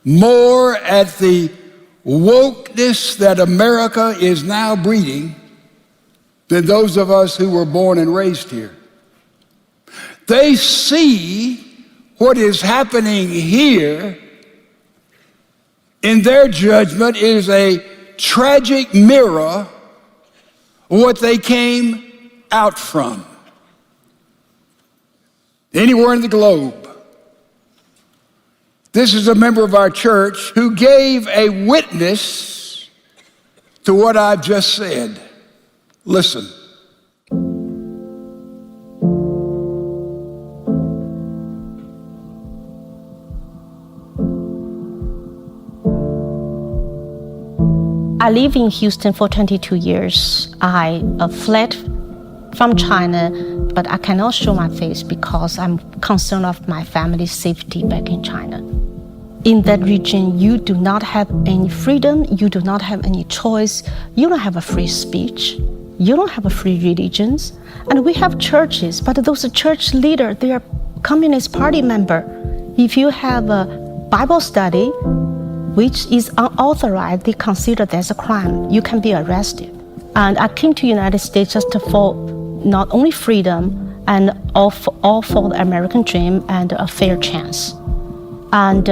more at the wokeness that America is now breeding than those of us who were born and raised here. They see what is happening here, in their judgment, is a tragic mirror of what they came out from. Anywhere in the globe. This is a member of our church who gave a witness to what I've just said. Listen. I lived in Houston for 22 years. I fled from China, but I cannot show my face because I'm concerned of my family's safety back in China. In that region, you do not have any freedom, you do not have any choice, you don't have a free speech, you don't have a free religions, and we have churches, but those church leaders, they are Communist Party member. If you have a Bible study, which is unauthorized, they consider that's a crime. You can be arrested. And I came to United States just for not only freedom and all for the American dream and a fair chance. And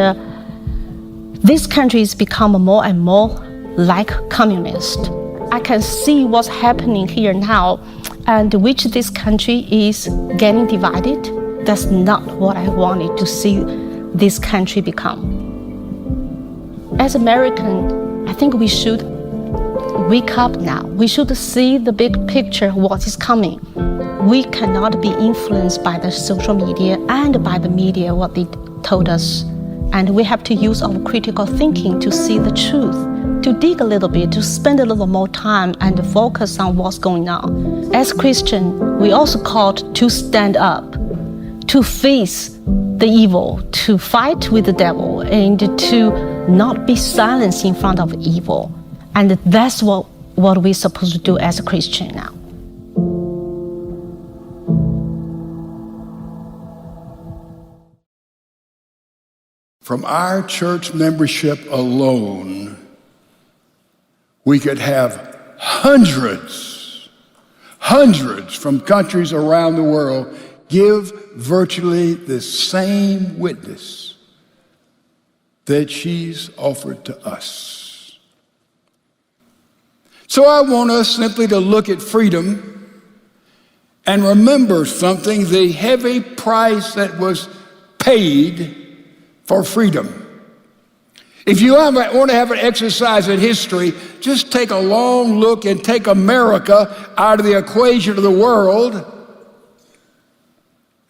this country has become more and more like communist. I can see what's happening here now, and which this country is getting divided. That's not what I wanted to see this country become. As American, I think we should wake up now. We should see the big picture, what is coming. We cannot be influenced by the social media and by the media, what they told us. And we have to use our critical thinking to see the truth, to dig a little bit, to spend a little more time and focus on what's going on. As Christians, we also called to stand up, to face the evil, to fight with the devil, and to not be silenced in front of evil. And that's what we're supposed to do as a Christian now. From our church membership alone, we could have hundreds from countries around the world give virtually the same witness that she's offered to us. So I want us simply to look at freedom and remember something, the heavy price that was paid for freedom. If you want to have an exercise in history, just take a long look and take America out of the equation of the world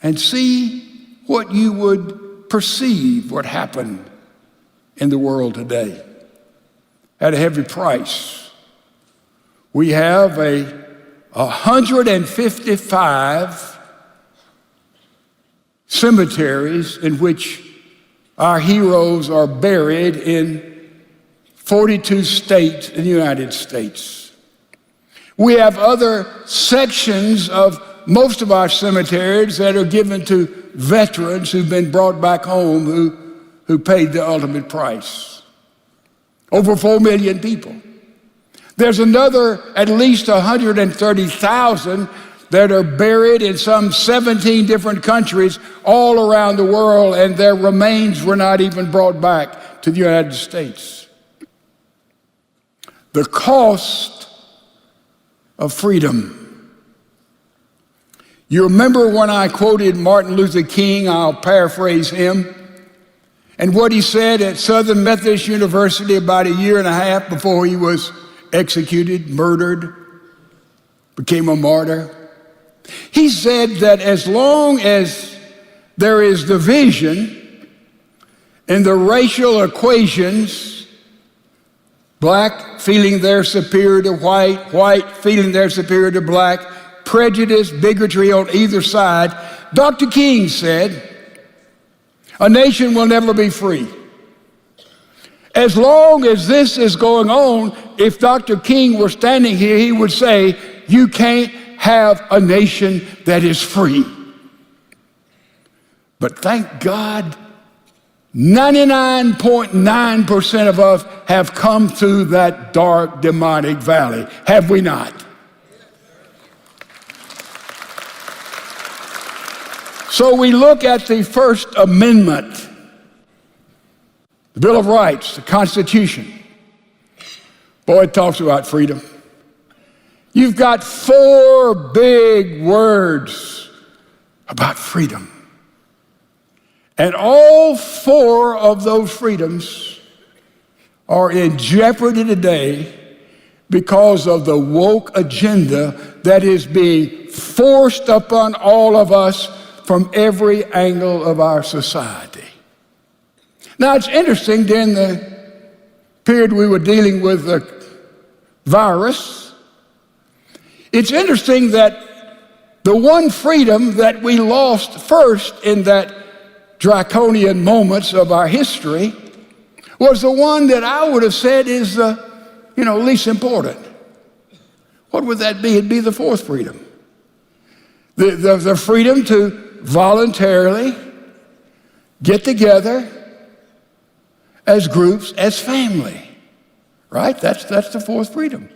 and see what you would perceive what happened in the world today at a heavy price. We have 155 cemeteries in which our heroes are buried in 42 states in the United States. We have other sections of most of our cemeteries that are given to veterans who've been brought back home who paid the ultimate price. Over 4 million people. There's another at least 130,000 that are buried in some 17 different countries all around the world, and their remains were not even brought back to the United States. The cost of freedom. You remember when I quoted Martin Luther King, I'll paraphrase him, and what he said at Southern Methodist University about a year and a half before he was executed, murdered, became a martyr. He said that as long as there is division in the racial equations, black feeling they're superior to white, white feeling they're superior to black, prejudice, bigotry on either side, Dr. King said, a nation will never be free. As long as this is going on, if Dr. King were standing here, he would say, you can't have a nation that is free. But thank God 99.9% of us have come through that dark, demonic valley, have we not? So we look at the First Amendment, the Bill of Rights, the Constitution. Boy, it talks about freedom. You've got 4 big words about freedom. And all 4 of those freedoms are in jeopardy today because of the woke agenda that is being forced upon all of us from every angle of our society. Now, it's interesting, during the period we were dealing with the virus, it's interesting that the one freedom that we lost first in that draconian moments of our history was the one that I would have said is least important. What would that be? It'd be the 4th freedom. The freedom to voluntarily get together as groups, as family, right? That's the 4th freedom.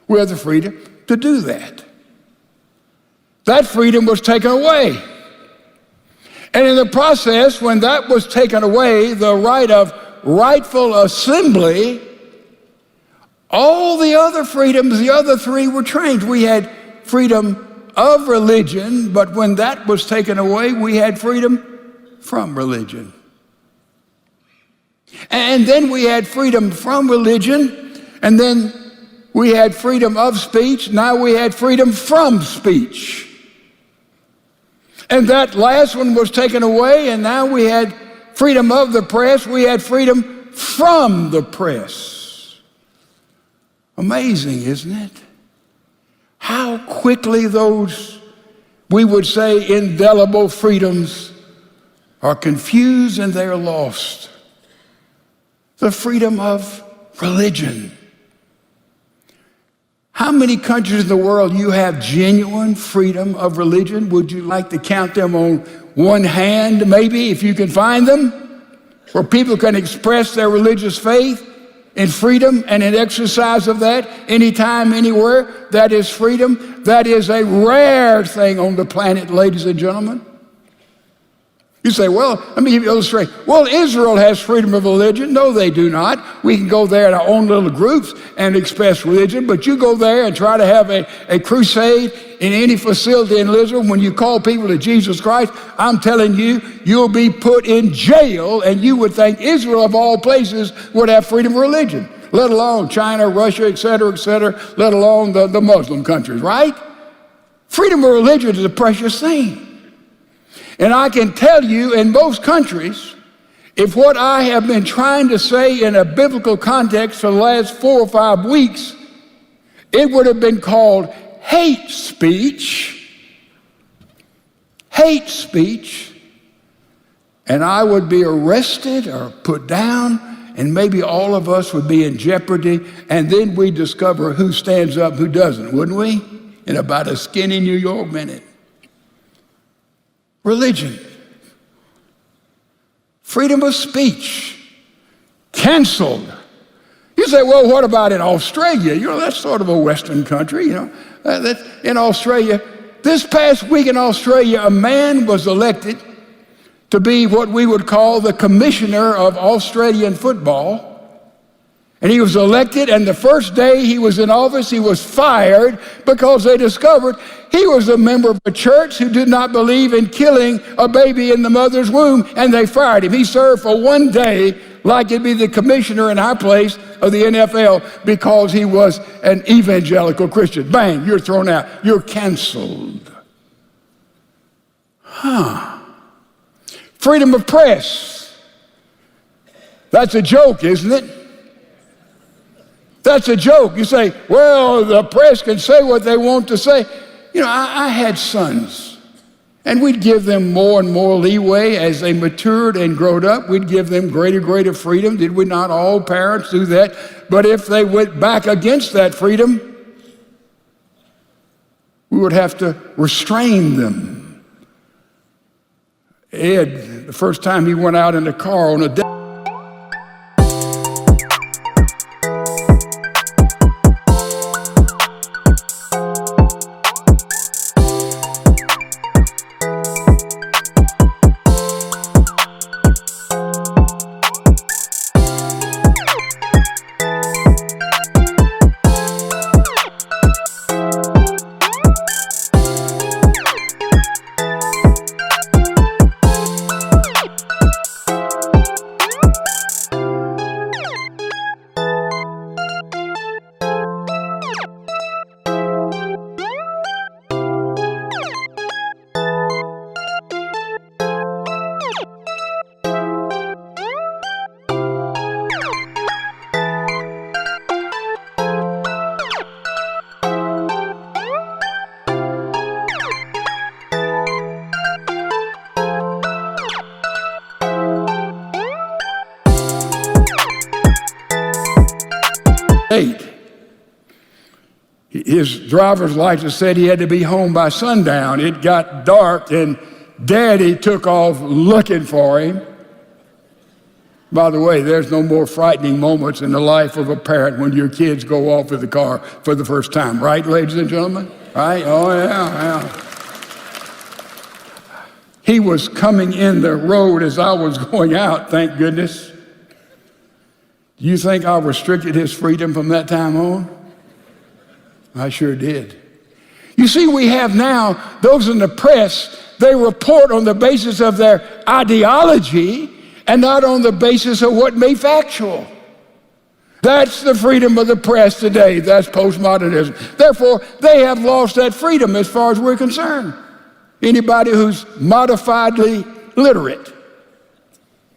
We have the freedom to do that. That freedom was taken away. And in the process, when that was taken away, the right of rightful assembly, all the other freedoms, the other 3 were changed. We had freedom of religion, but when that was taken away, we had freedom from religion. And then we had freedom from religion, and then we had freedom of speech. Now we had freedom from speech. And that last one was taken away, and now we had freedom of the press. We had freedom from the press. Amazing, isn't it? How quickly those, we would say, indelible freedoms are confused and they are lost. The freedom of religion. How many countries in the world you have genuine freedom of religion? Would you like to count them on one hand, maybe, if you can find them, where people can express their religious faith in freedom and in exercise of that anytime, anywhere? That is freedom. That is a rare thing on the planet, ladies and gentlemen. You say, well, let me give you an illustration. Well, Israel has freedom of religion. No, they do not. We can go there in our own little groups and express religion, but you go there and try to have a crusade in any facility in Israel, when you call people to Jesus Christ, I'm telling you, you'll be put in jail, and you would think Israel, of all places, would have freedom of religion, let alone China, Russia, et cetera, let alone the Muslim countries, right? Freedom of religion is a precious thing. And I can tell you, in most countries, if what I have been trying to say in a biblical context for the last 4 or 5 weeks, it would have been called hate speech, and I would be arrested or put down, and maybe all of us would be in jeopardy, and then we'd discover who stands up, who doesn't, wouldn't we? In about a skinny New York minute. Religion, freedom of speech, canceled. You say, well, what about in Australia? That's sort of a Western country, in Australia. This past week in Australia, a man was elected to be what we would call the commissioner of Australian football. And he was elected, and the first day he was in office, he was fired because they discovered he was a member of a church who did not believe in killing a baby in the mother's womb, and they fired him. He served for 1 day like he'd be the commissioner in our place of the NFL because he was an evangelical Christian. Bang, you're thrown out. You're canceled. Freedom of press. That's a joke, isn't it? That's a joke. You say, well, the press can say what they want to say. I had sons, and we'd give them more and more leeway as they matured and growed up. We'd give them greater freedom. Did we not all parents do that? But if they went back against that freedom, we would have to restrain them. Ed, the first time he went out in the car on a date. His driver's license said he had to be home by sundown. It got dark and Daddy took off looking for him. By the way, there's no more frightening moments in the life of a parent when your kids go off with the car for the first time, right, ladies and gentlemen? Right? Oh, yeah. He was coming in the road as I was going out, thank goodness. Do you think I restricted his freedom from that time on? I sure did. You see, we have now those in the press, they report on the basis of their ideology and not on the basis of what may be factual. That's the freedom of the press today. That's postmodernism. Therefore, they have lost that freedom as far as we're concerned. Anybody who's modifiedly literate.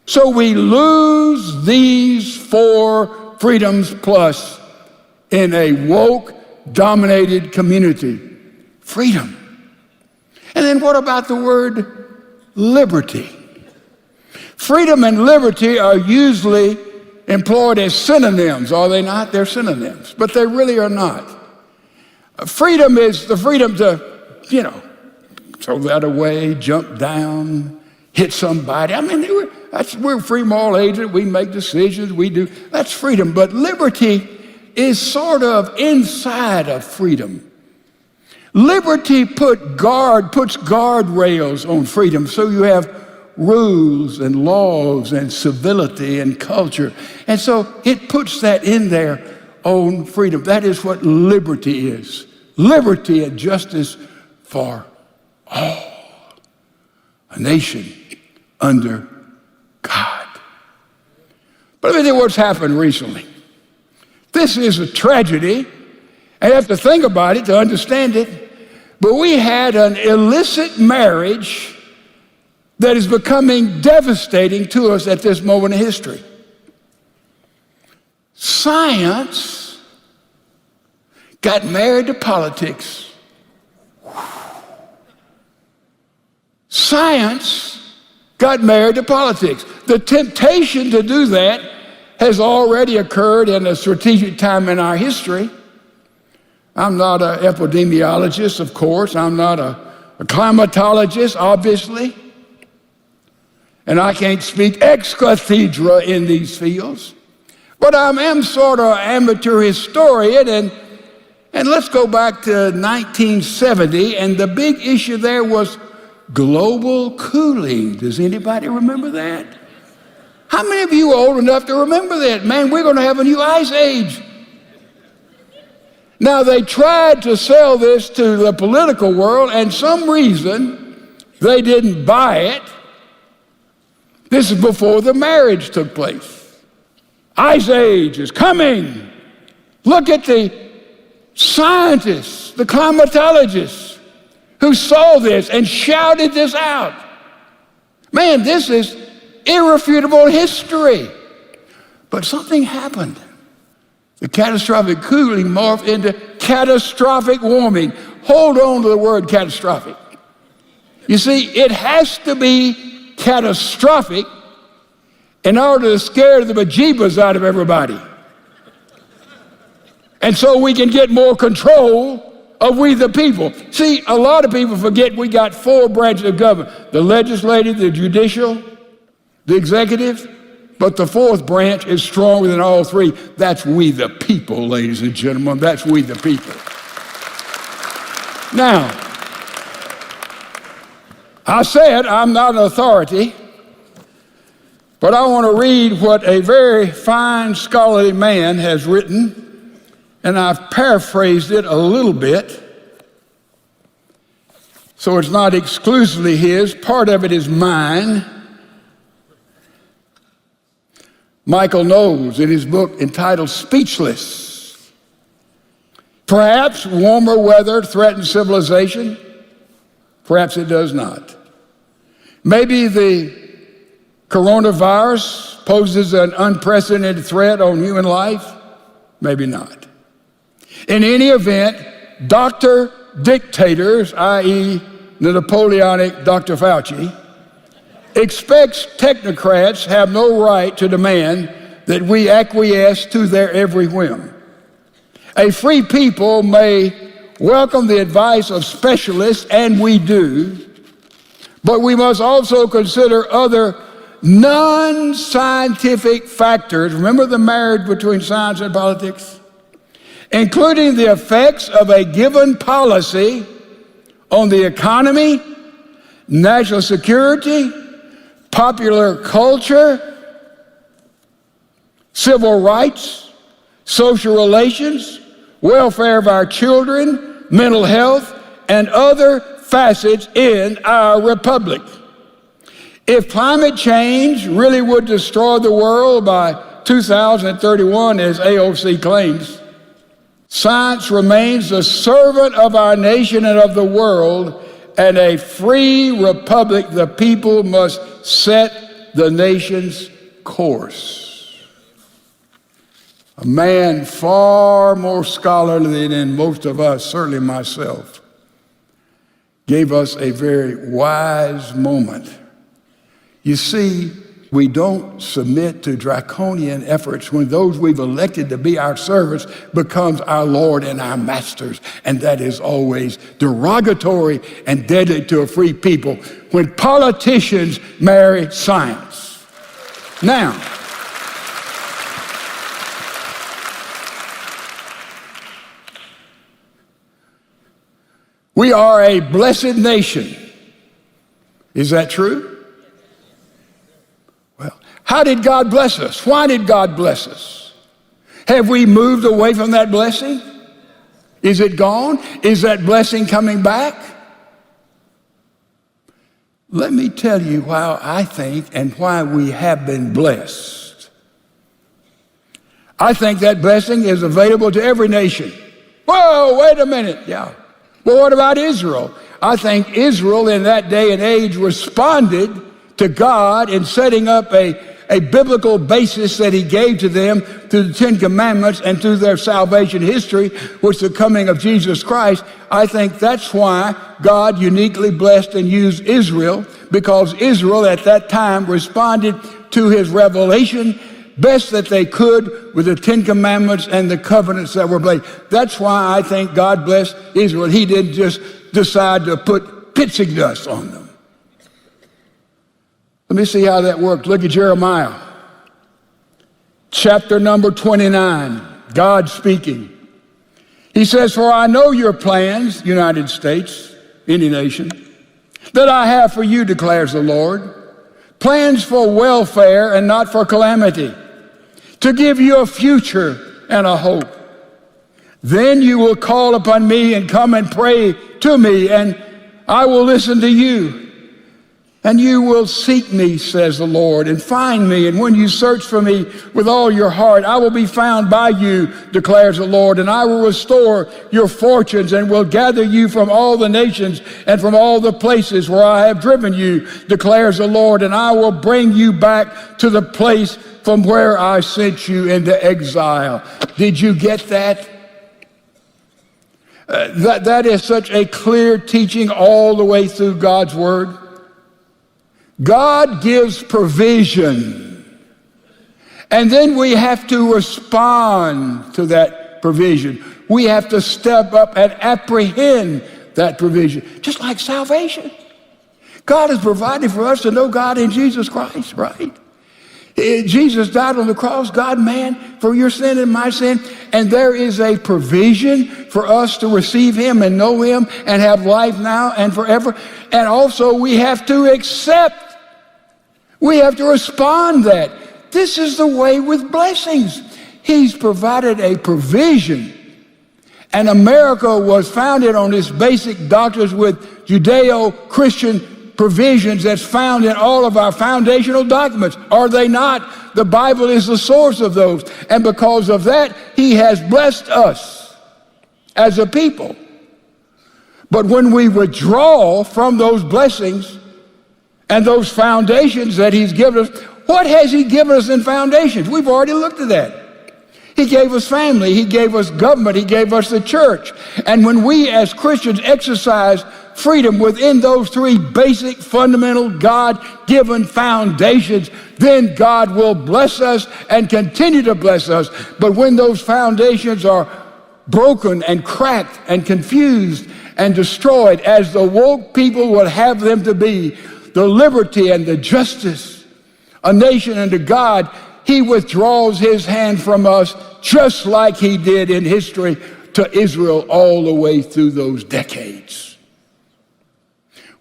So we lose these 4 freedoms plus in a woke, dominated community. Freedom. And then what about the word liberty? Freedom and liberty are usually employed as synonyms, are they not? They're synonyms, but they really are not. Freedom is the freedom to, throw that away, jump down, hit somebody. I mean, we're free moral agents. We make decisions. We do. That's freedom. But liberty is sort of inside of freedom. Liberty puts guardrails on freedom, so you have rules and laws and civility and culture. And so it puts that in there on freedom. That is what liberty is. Liberty and justice for all. A nation under God. But let me tell you what's happened recently. This is a tragedy. I have to think about it to understand it. But we had an illicit marriage that is becoming devastating to us at this moment in history. Science got married to politics. Science got married to politics. The temptation to do that has already occurred in a strategic time in our history. I'm not an epidemiologist, of course. I'm not a climatologist, obviously. And I can't speak ex cathedra in these fields. But I am sort of an amateur historian, and let's go back to 1970, and the big issue there was global cooling. Does anybody remember that? How many of you are old enough to remember that? Man, we're going to have a new ice age. Now, they tried to sell this to the political world, and some reason they didn't buy it. This is before the marriage took place. Ice age is coming. Look at the scientists, the climatologists who saw this and shouted this out. Man, this is irrefutable history. But something happened. The catastrophic cooling morphed into catastrophic warming. Hold on to the word catastrophic. You see, it has to be catastrophic in order to scare the bejeebers out of everybody. And so we can get more control of we the people. See, a lot of people forget we got 4 branches of government: the legislative, the judicial, the executive, but the fourth branch is stronger than all three. That's we the people, ladies and gentlemen. That's we the people. Now, I said I'm not an authority, but I want to read what a very fine scholarly man has written, and I've paraphrased it a little bit, so it's not exclusively his. Part of it is mine. Michael Knowles, in his book entitled Speechless. Perhaps warmer weather threatens civilization. Perhaps it does not. Maybe the coronavirus poses an unprecedented threat on human life. Maybe not. In any event, Dr. Dictators, i.e. the Napoleonic Dr. Fauci, expects technocrats have no right to demand that we acquiesce to their every whim. A free people may welcome the advice of specialists, and we do, but we must also consider other non-scientific factors. Remember the marriage between science and politics? Including the effects of a given policy on the economy, national security, popular culture, civil rights, social relations, welfare of our children, mental health, and other facets in our republic. If climate change really would destroy the world by 2031, as AOC claims, science remains the servant of our nation and of the world. And a free republic, the people must set the nation's course. A man far more scholarly than most of us, certainly myself, gave us a very wise moment. You see, we don't submit to draconian efforts when those we've elected to be our servants becomes our Lord and our masters. And that is always derogatory and deadly to a free people when politicians marry science. Now, we are a blessed nation. Is that true? How did God bless us? Why did God bless us? Have we moved away from that blessing? Is it gone? Is that blessing coming back? Let me tell you why I think and why we have been blessed. I think that blessing is available to every nation. Whoa, wait a minute. Yeah. Well, what about Israel? I think Israel in that day and age responded to God in setting up a biblical basis that he gave to them through the Ten Commandments and through their salvation history, which is the coming of Jesus Christ. I think that's why God uniquely blessed and used Israel, because Israel at that time responded to his revelation best that they could with the Ten Commandments and the covenants that were made. That's why I think God blessed Israel. He didn't just decide to put pitsy dust on them. Let me see how that worked. Look at Jeremiah, chapter number 29, God speaking. He says, "For I know your plans, United States, any nation, that I have for you, declares the Lord, plans for welfare and not for calamity, to give you a future and a hope. Then you will call upon me and come and pray to me, and I will listen to you. And you will seek me, says the Lord, and find me. And when you search for me with all your heart, I will be found by you, declares the Lord. And I will restore your fortunes and will gather you from all the nations and from all the places where I have driven you, declares the Lord. And I will bring you back to the place from where I sent you into exile." Did you get that? That is such a clear teaching all the way through God's word. God gives provision, and then we have to respond to that provision. We have to step up and apprehend that provision, just like salvation. God has provided for us to know God in Jesus Christ, right? Jesus died on the cross, God, man, for your sin and my sin. And there is a provision for us to receive him and know him and have life now and forever. And also we have to accept. We have to respond that. This is the way with blessings. He's provided a provision. And America was founded on this basic doctrines with Judeo-Christian provisions that's found in all of our foundational documents. Are they not? The Bible is the source of those. And because of that, he has blessed us as a people. But when we withdraw from those blessings and those foundations that he's given us, what has he given us in foundations? We've already looked at that. He gave us family, he gave us government, he gave us the church. And when we as Christians exercise freedom within those three basic, fundamental, God-given foundations, then God will bless us and continue to bless us. But when those foundations are broken and cracked and confused and destroyed, as the woke people would have them to be, the liberty and the justice, a nation unto God, he withdraws his hand from us just like he did in history to Israel all the way through those decades.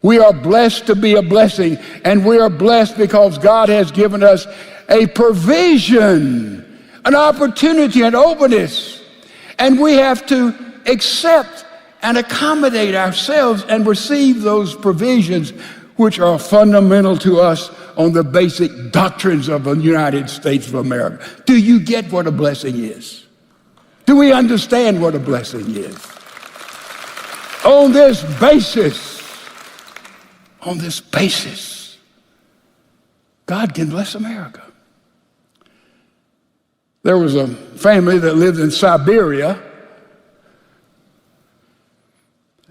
We are blessed to be a blessing, and we are blessed because God has given us a provision, an opportunity, an openness, and we have to accept and accommodate ourselves and receive those provisions which are fundamental to us on the basic doctrines of the United States of America. Do you get what a blessing is? Do we understand what a blessing is? On this basis, God can bless America. There was a family that lived in Siberia,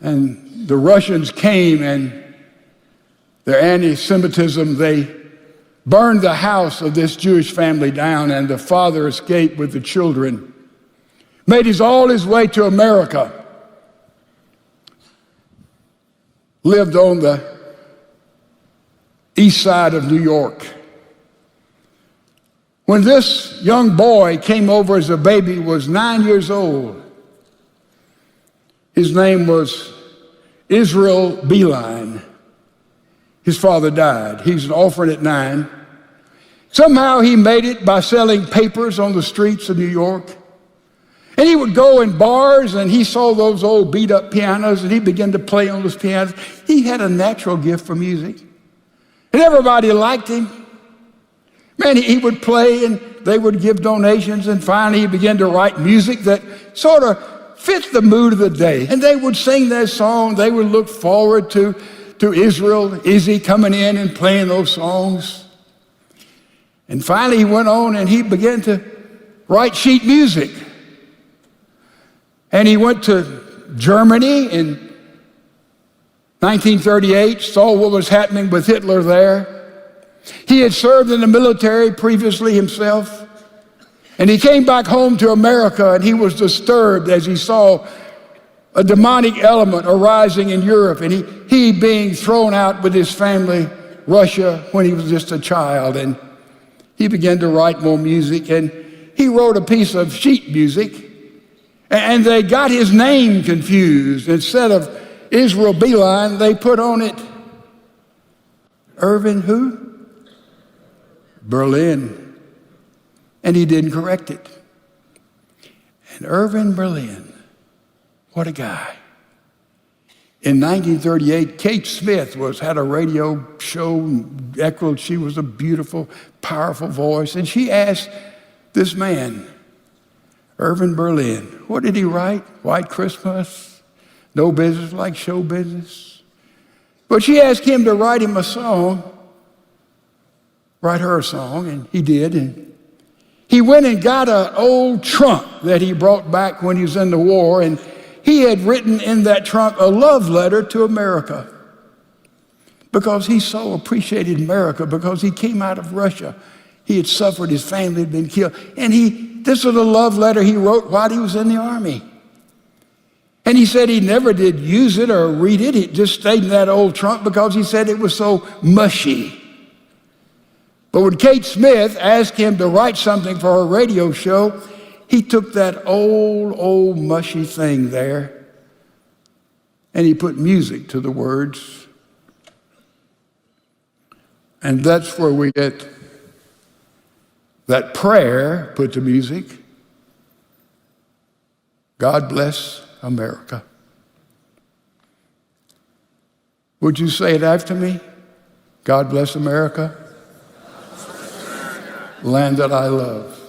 and the Russians came, and their anti-Semitism, they burned the house of this Jewish family down, and the father escaped with the children, made all his way to America, lived on the east side of New York. When this young boy came over as a baby, was 9 years old. His name was Israel Beeline. His father died. He's an orphan at 9. Somehow he made it by selling papers on the streets of New York. And he would go in bars, and he saw those old beat-up pianos, and he began to play on those pianos. He had a natural gift for music. And everybody liked him. Man, he would play, and they would give donations, and finally he began to write music that sort of fit the mood of the day. And they would sing their song. They would look forward to Israel, Izzy coming in and playing those songs. And finally he went on and he began to write sheet music. And he went to Germany in 1938, saw what was happening with Hitler there. He had served in the military previously himself. And he came back home to America, and he was disturbed as he saw a demonic element arising in Europe, and he being thrown out with his family, Russia, when he was just a child. And he began to write more music, and he wrote a piece of sheet music, and they got his name confused. Instead of Israel Beeline, they put on it Irvin who? Berlin. And he didn't correct it. And Irvin Berlin, what a guy. In 1938, Kate Smith had a radio show, echoed. She was a beautiful, powerful voice. And she asked this man, Irvin Berlin, what did he write? White Christmas, No Business Like Show Business. But she asked him to write him a song, write her a song, and he did. And he went and got an old trunk that he brought back when he was in the war, and he had written in that trunk a love letter to America because he so appreciated America, because he came out of Russia. He had suffered, his family had been killed. And this was a love letter he wrote while he was in the army. And he said he never did use it or read it. It just stayed in that old trunk because he said it was so mushy. But when Kate Smith asked him to write something for her radio show, he took that old mushy thing there and he put music to the words. And that's where we get that prayer put to music. God bless America. Would you say it after me? God bless America, land that I love.